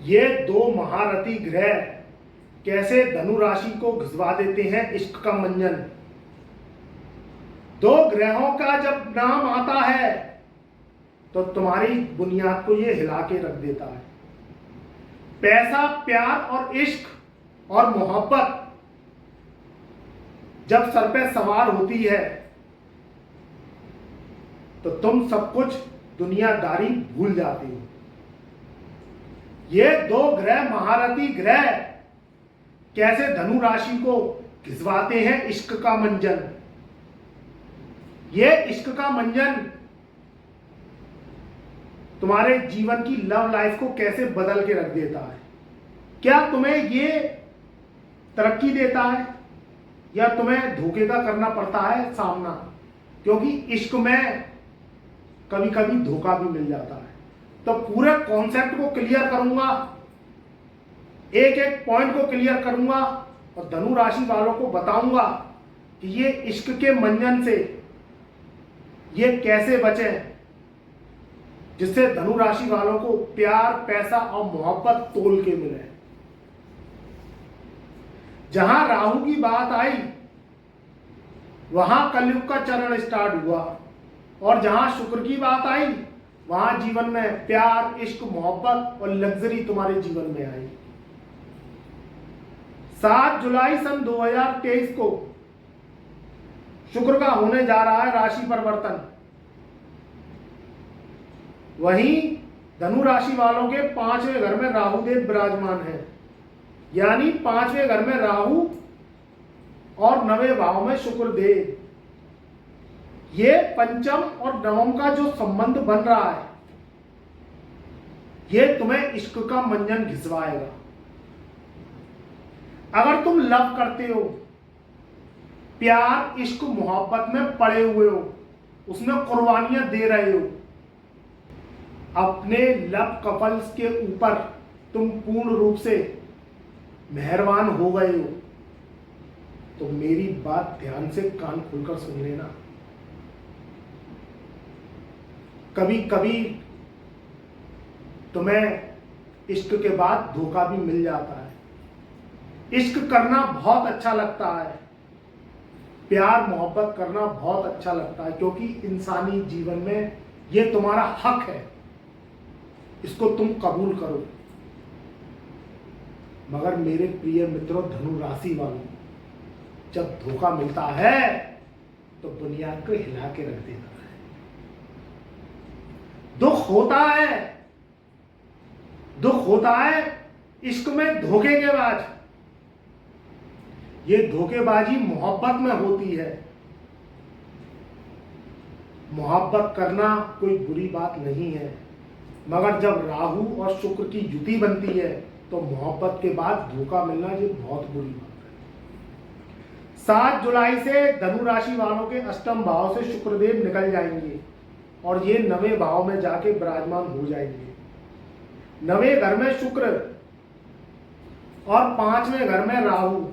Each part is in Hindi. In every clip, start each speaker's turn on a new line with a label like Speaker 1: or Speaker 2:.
Speaker 1: ये दो महारथी ग्रह कैसे धनु राशि को घिसवा देते हैं इश्क का मंजन। दो ग्रहों का जब नाम आता है तो तुम्हारी बुनियाद को ये हिला के रख देता है। पैसा, प्यार और इश्क और मोहब्बत जब सर पे सवार होती है तो तुम सब कुछ दुनियादारी भूल जाते हो। ये दो ग्रह, महारथी ग्रह, कैसे धनु राशि को घिसवाते हैं इश्क का मंजन। ये इश्क का मंजन तुम्हारे जीवन की लव लाइफ को कैसे बदल के रख देता है। क्या तुम्हें ये तरक्की देता है या तुम्हें धोखे का करना पड़ता है सामना, क्योंकि इश्क में कभी कभी धोखा भी मिल जाता है। तो पूरे कॉन्सेप्ट को क्लियर करूंगा, एक एक पॉइंट को क्लियर करूंगा और धनु राशि वालों को बताऊंगा कि ये इश्क के मंजन से ये कैसे बचें, जिससे धनु राशि वालों को प्यार, पैसा और मोहब्बत तोल के मिले। जहां राहु की बात आई वहां कलयुग का चरण स्टार्ट हुआ, और जहां शुक्र की बात आई वहां जीवन में प्यार, इश्क, मोहब्बत और लग्जरी तुम्हारे जीवन में आई। 7 जुलाई सन 2023 को शुक्र का होने जा रहा है राशि परिवर्तन। वहीं धनु राशि वालों के 5वें घर में राहु देव विराजमान है, यानी 5वें घर में राहु और 9वें भाव में शुक्र देव। ये पंचम और नवम का जो संबंध बन रहा है ये तुम्हें इश्क का मंजन घिसवाएगा। अगर तुम लव करते हो, प्यार, इश्क, मोहब्बत में पड़े हुए हो, उसमें कुर्बानियां दे रहे हो, अपने लव कपल्स के ऊपर तुम पूर्ण रूप से मेहरबान हो गए हो, तो मेरी बात ध्यान से कान खोलकर सुन लेना। कभी कभी तुम्हें इश्क के बाद धोखा भी मिल जाता है। इश्क करना बहुत अच्छा लगता है, प्यार मोहब्बत करना बहुत अच्छा लगता है, क्योंकि इंसानी जीवन में ये तुम्हारा हक है, इसको तुम कबूल करो। मगर मेरे प्रिय मित्रों, धनु राशि वालों, जब धोखा मिलता है तो बुनियाद को हिला के रख देता है। दुख होता है इश्क में धोखे के बाद। ये धोखेबाजी मोहब्बत में होती है। मोहब्बत करना कोई बुरी बात नहीं है, मगर जब राहु और शुक्र की युति बनती है तो मोहब्बत के बाद धोखा मिलना ये बहुत बुरी बात है। 7 जुलाई से धनु राशि वालों के अष्टम भाव से शुक्रदेव निकल जाएंगे और ये 9वें भाव में जाके विराजमान हो जाएंगे। 9वें घर में शुक्र और 5वें घर में राहु।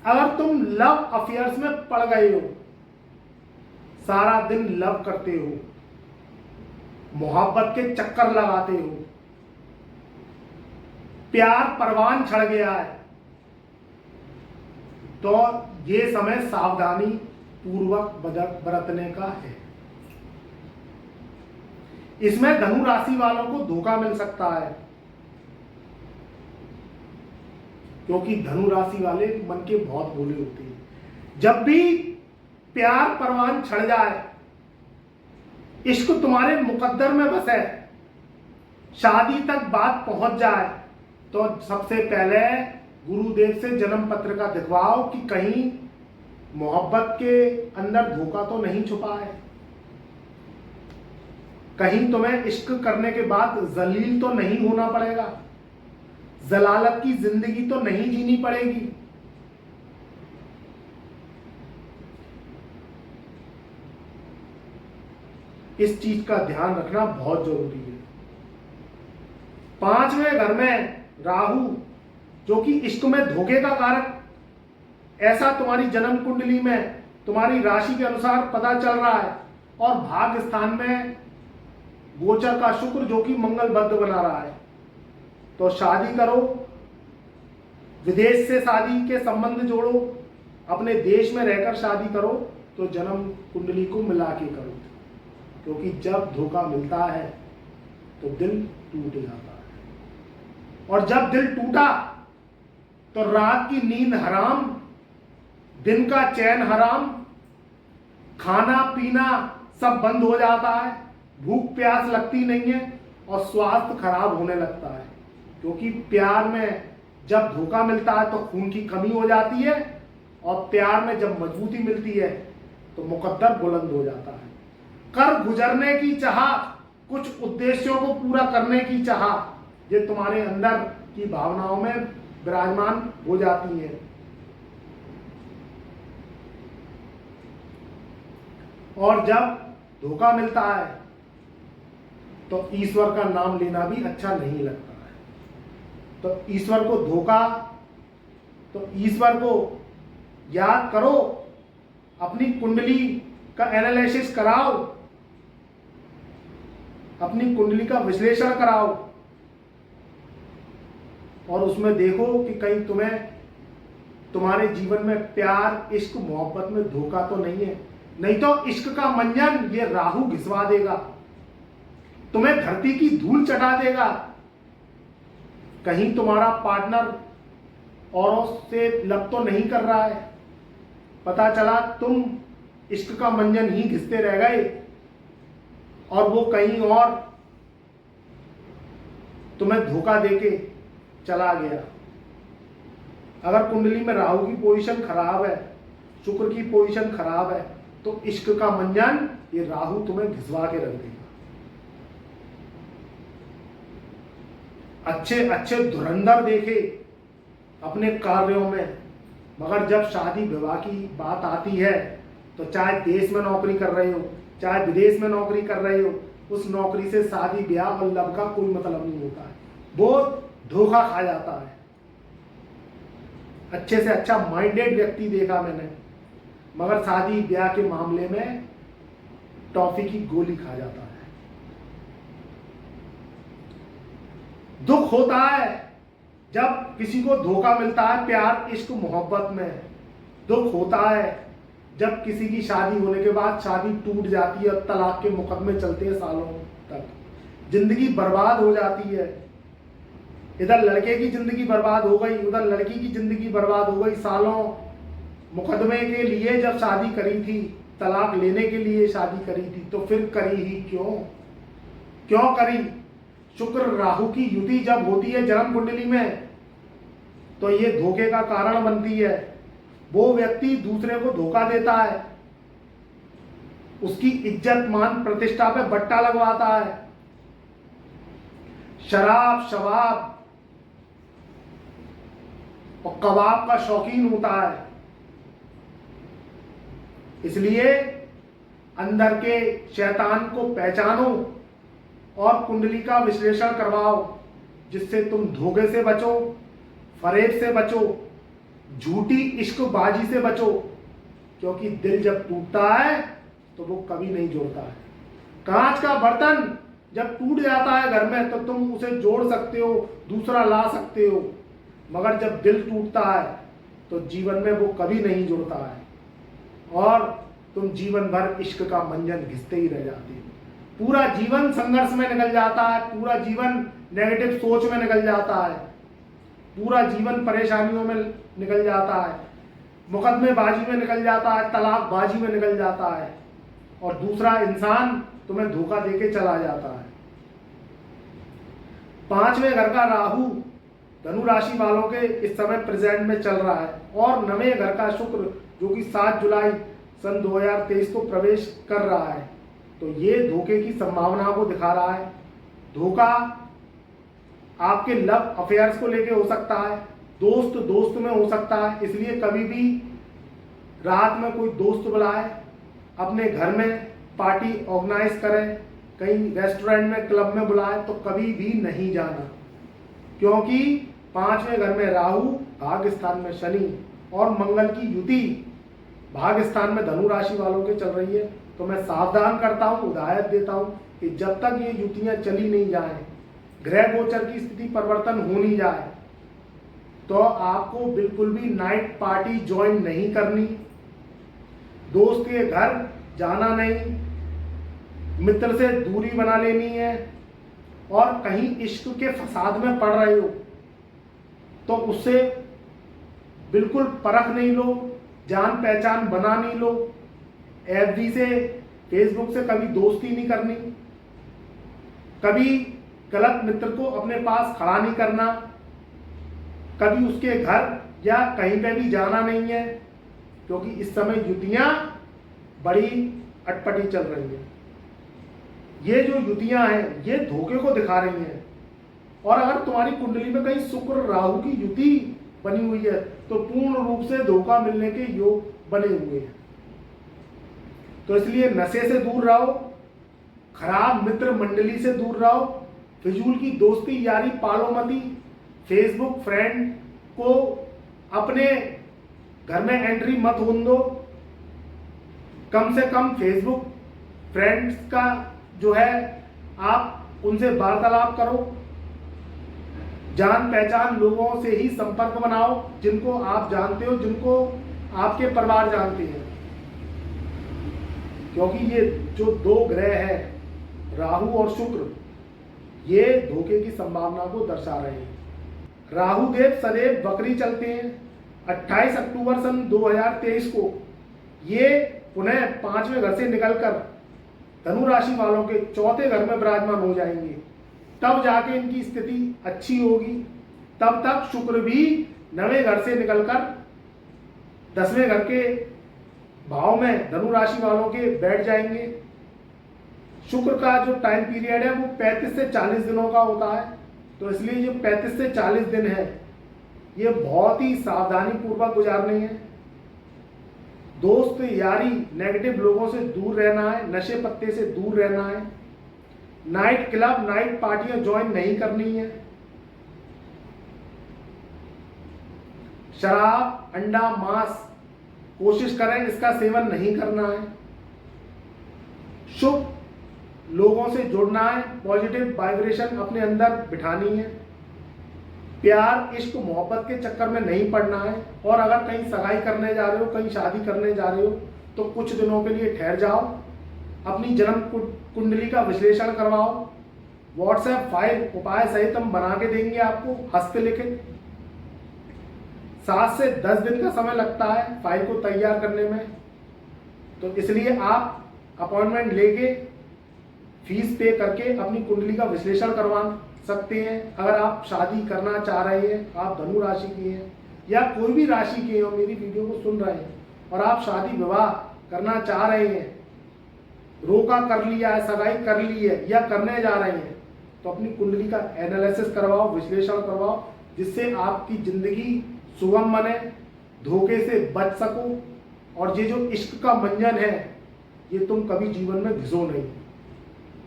Speaker 1: अगर तुम लव अफेयर्स में पड़ गए हो, सारा दिन लव करते हो, मोहब्बत के चक्कर लगाते हो, प्यार परवान चढ़ गया है, तो ये समय सावधानी पूर्वक बरतने का है। इसमें धनु राशि वालों को धोखा मिल सकता है, क्योंकि धनु राशि वाले मन के बहुत भोले होते हैं। जब भी प्यार परवान चढ़ जाए, इश्क तुम्हारे मुकद्दर में बसे, शादी तक बात पहुंच जाए, तो सबसे पहले गुरुदेव से जन्म पत्र का दिखवाओ कि कहीं मोहब्बत के अंदर धोखा तो नहीं छुपा है, कहीं तुम्हें इश्क करने के बाद जलील तो नहीं होना पड़ेगा, जलालत की जिंदगी तो नहीं जीनी पड़ेगी। इस चीज का ध्यान रखना बहुत जरूरी है। 5वें घर में राहु, जो कि इश्क में धोखे का कारक, ऐसा तुम्हारी जन्म कुंडली में तुम्हारी राशि के अनुसार पता चल रहा है, और भाग्य स्थान में गोचर का शुक्र जो कि मंगल बद्ध बना रहा है। तो शादी करो, विदेश से शादी के संबंध जोड़ो, अपने देश में रहकर शादी करो, तो जन्म कुंडली को मिला के करो, क्योंकि जब धोखा मिलता है तो दिल टूट जाता है, और जब दिल टूटा तो रात की नींद हराम, दिन का चैन हराम, खाना पीना सब बंद हो जाता है, भूख प्यास लगती नहीं है और स्वास्थ्य खराब होने लगता है। क्योंकि प्यार में जब धोखा मिलता है तो खून की कमी हो जाती है, और प्यार में जब मजबूती मिलती है तो मुकद्दर बुलंद हो जाता है। कर गुजरने की चाह, कुछ उद्देश्यों को पूरा करने की चाह, ये तुम्हारे अंदर की भावनाओं में विराजमान हो जाती है। और जब धोखा मिलता है तो ईश्वर का नाम लेना भी अच्छा नहीं लगता है। तो ईश्वर को धोखा, तो ईश्वर को याद करो, अपनी कुंडली का एनालिसिस कराओ, अपनी कुंडली का विश्लेषण कराओ, और उसमें देखो कि कहीं तुम्हारे जीवन में प्यार, इश्क, मोहब्बत में धोखा तो नहीं है। नहीं तो इश्क का मंजन ये राहु घिसवा देगा, तुम्हें धरती की धूल चटा देगा। कहीं तुम्हारा पार्टनर औरों से लव तो नहीं कर रहा है, पता चला तुम इश्क का मंजन ही घिसते रह गए और वो कहीं और तुम्हें धोखा देके चला गया। अगर कुंडली में राहु की पोजीशन खराब है, शुक्र की पोजीशन खराब है, तो इश्क का मंजन ये राहु तुम्हें घिसवा के रख देगा। अच्छे अच्छे धुरंधर देखे अपने कार्यों में, मगर जब शादी विवाह की बात आती है तो चाहे देश में नौकरी कर रहे हो, चाहे विदेश में नौकरी कर रहे हो, उस नौकरी से शादी ब्याह और लव का कोई मतलब नहीं होता है, वो धोखा खा जाता है। अच्छे से अच्छा माइंडेड व्यक्ति देखा मैंने, मगर शादी ब्याह के मामले में टॉफी की गोली खा जाता है। दुख होता है जब किसी को धोखा मिलता है प्यार, इश्क, मोहब्बत में। दुख होता है जब किसी की शादी होने के बाद शादी टूट जाती है और तलाक के मुकदमे चलते हैं सालों तक, जिंदगी बर्बाद हो जाती है। इधर लड़के की जिंदगी बर्बाद हो गई, उधर लड़की की जिंदगी बर्बाद हो गई। सालों मुकदमे के लिए जब शादी करी थी, तलाक लेने के लिए शादी करी थी, तो फिर करी ही क्यों करी? शुक्र राहु की युति जब होती है जन्म कुंडली में, तो ये धोखे का कारण बनती है। वो व्यक्ति दूसरे को धोखा देता है, उसकी इज्जत मान प्रतिष्ठा पे बट्टा लगवाता है, शराब शबाब और कबाब का शौकीन होता है। इसलिए अंदर के शैतान को पहचानो और कुंडली का विश्लेषण करवाओ, जिससे तुम धोखे से बचो, फरेब से बचो, झूठी इश्कबाजी से बचो। क्योंकि दिल जब टूटता है तो वो कभी नहीं जोड़ता है। कांच का बर्तन जब टूट जाता है घर में तो तुम उसे जोड़ सकते हो, दूसरा ला सकते हो, मगर जब दिल टूटता है तो जीवन में वो कभी नहीं जुड़ता है और तुम जीवन भर इश्क का मंजन घिसते ही रह जाते हो। पूरा जीवन संघर्ष में निकल जाता है, पूरा जीवन नेगेटिव सोच में निकल जाता है, पूरा जीवन परेशानियों में निकल जाता है, मुकदमेबाजी में निकल जाता है, तलाकबाजी में निकल जाता है, और दूसरा इंसान तुम्हें धोखा देके चला जाता है। 5वें घर का राहु धनु राशि वालों के इस समय प्रेजेंट में चल रहा है, और 9वें घर का शुक्र जो कि 7 जुलाई सन 2023 को प्रवेश कर रहा है, तो ये धोखे की संभावना को दिखा रहा है। धोखा आपके लव अफेयर्स को लेके हो सकता है, दोस्त दोस्त में हो सकता है। इसलिए कभी भी रात में कोई दोस्त बुलाए, अपने घर में पार्टी ऑर्गेनाइज करें, कहीं रेस्टोरेंट में, क्लब में बुलाए, तो कभी भी नहीं जाना, क्योंकि 5वें घर में राहु, भाग्य स्थान में शनि और मंगल की युति भाग्य स्थान में धनु राशि वालों के चल रही है। तो मैं सावधान करता हूँ, हिदायत देता हूँ कि जब तक ये युतियाँ चली नहीं जाएं, ग्रह गोचर की स्थिति परिवर्तन हो नहीं जाए तो आपको बिल्कुल भी नाइट पार्टी ज्वाइन नहीं करनी, दोस्त के घर जाना नहीं, मित्र से दूरी बना लेनी है। और कहीं इश्क के फसाद में पड़ रहे हो तो उससे बिल्कुल परख नहीं लो, जान पहचान बना नहीं लो। एफबी से, फेसबुक से कभी दोस्ती नहीं करनी, कभी गलत मित्र को अपने पास खड़ा नहीं करना, कभी उसके घर या कहीं पे भी जाना नहीं है, क्योंकि इस समय युतियां बड़ी अटपटी चल रही हैं। ये जो युतियां हैं ये धोखे को दिखा रही हैं। और अगर तुम्हारी कुंडली में कहीं शुक्र राहु की युति बनी हुई है तो पूर्ण रूप से धोखा मिलने के योग बने हुए हैं। तो इसलिए नशे से दूर रहो, खराब मित्र मंडली से दूर रहो, फिजूल की दोस्ती यारी पालो मती। फेसबुक फ्रेंड को अपने घर में एंट्री मत होने दो। कम से कम फेसबुक फ्रेंड्स का जो है आप उनसे वार्तालाप करो, जान पहचान लोगों से ही संपर्क बनाओ जिनको आप जानते हो, जिनको आपके परिवार जानते हैं। क्योंकि ये जो दो ग्रह है राहु और शुक्र, ये धोखे की संभावना को दर्शा रहे हैं। राहु देव सदैव बकरी चलते हैं। 28 अक्टूबर सन 2023 को ये पुनः 5वें घर से निकलकर धनु राशि वालों के 4थे घर में विराजमान हो जाएंगे। तब जाके इनकी स्थिति अच्छी होगी। तब तक शुक्र भी 9वें घर से निकलकर 10वें घर के भाव में धनु राशि वालों के बैठ जाएंगे। शुक्र का जो टाइम पीरियड है वो 35 से 40 दिनों का होता है। तो इसलिए जो 35 से 40 दिन है ये बहुत ही सावधानी पूर्वक गुजारने हैं। दोस्त यारी नेगेटिव लोगों से दूर रहना है, नशे पत्ते से दूर रहना है, नाइट क्लब नाइट पार्टियां ज्वाइन नहीं करनी है, शराब अंडा मांस कोशिश करें इसका सेवन नहीं करना है, शुभ लोगों से जुड़ना है, पॉजिटिव वाइब्रेशन अपने अंदर बिठानी है, प्यार इश्क मोहब्बत के चक्कर में नहीं पड़ना है। और अगर कहीं सगाई करने जा रहे हो, कहीं शादी करने जा रहे हो तो कुछ दिनों के लिए ठहर जाओ, अपनी जन्म कुंडली का विश्लेषण करवाओ। व्हाट्सएप फाइल उपाय सहित हम बना के देंगे आपको हस्तलिखित। 7 से 10 दिन का समय लगता है फाइल को तैयार करने में। तो इसलिए आप अपॉइंटमेंट लेके फीस पे करके अपनी कुंडली का विश्लेषण करवा सकते हैं। अगर आप शादी करना चाह रहे हैं, आप धनु राशि की हैं या कोई भी राशि के हो, मेरी वीडियो को सुन रहे हैं और आप शादी विवाह करना चाह रहे हैं, रोका कर लिया है, सगाई कर ली है या करने जा रहे हैं, तो अपनी कुंडली का एनालिसिस करवाओ, विश्लेषण करवाओ, जिससे आपकी जिंदगी सुगम बने, धोखे से बच सको। और ये जो इश्क का मंजन है ये तुम कभी जीवन में घिसो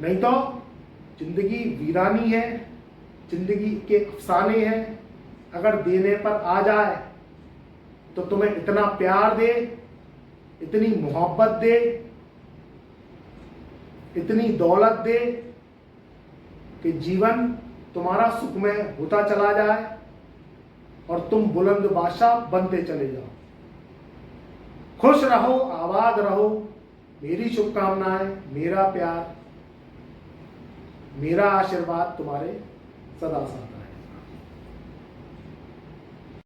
Speaker 1: नहीं तो जिंदगी वीरानी है, जिंदगी के अफसाने हैं। अगर देने पर आ जाए तो तुम्हें इतना प्यार दे, इतनी मोहब्बत दे, इतनी दौलत दे कि जीवन तुम्हारा सुखमय होता चला जाए और तुम बुलंद बादशाह बनते चले जाओ। खुश रहो, आबाद रहो। मेरी शुभकामनाएं, मेरा प्यार, मेरा आशीर्वाद तुम्हारे सदा साथ है।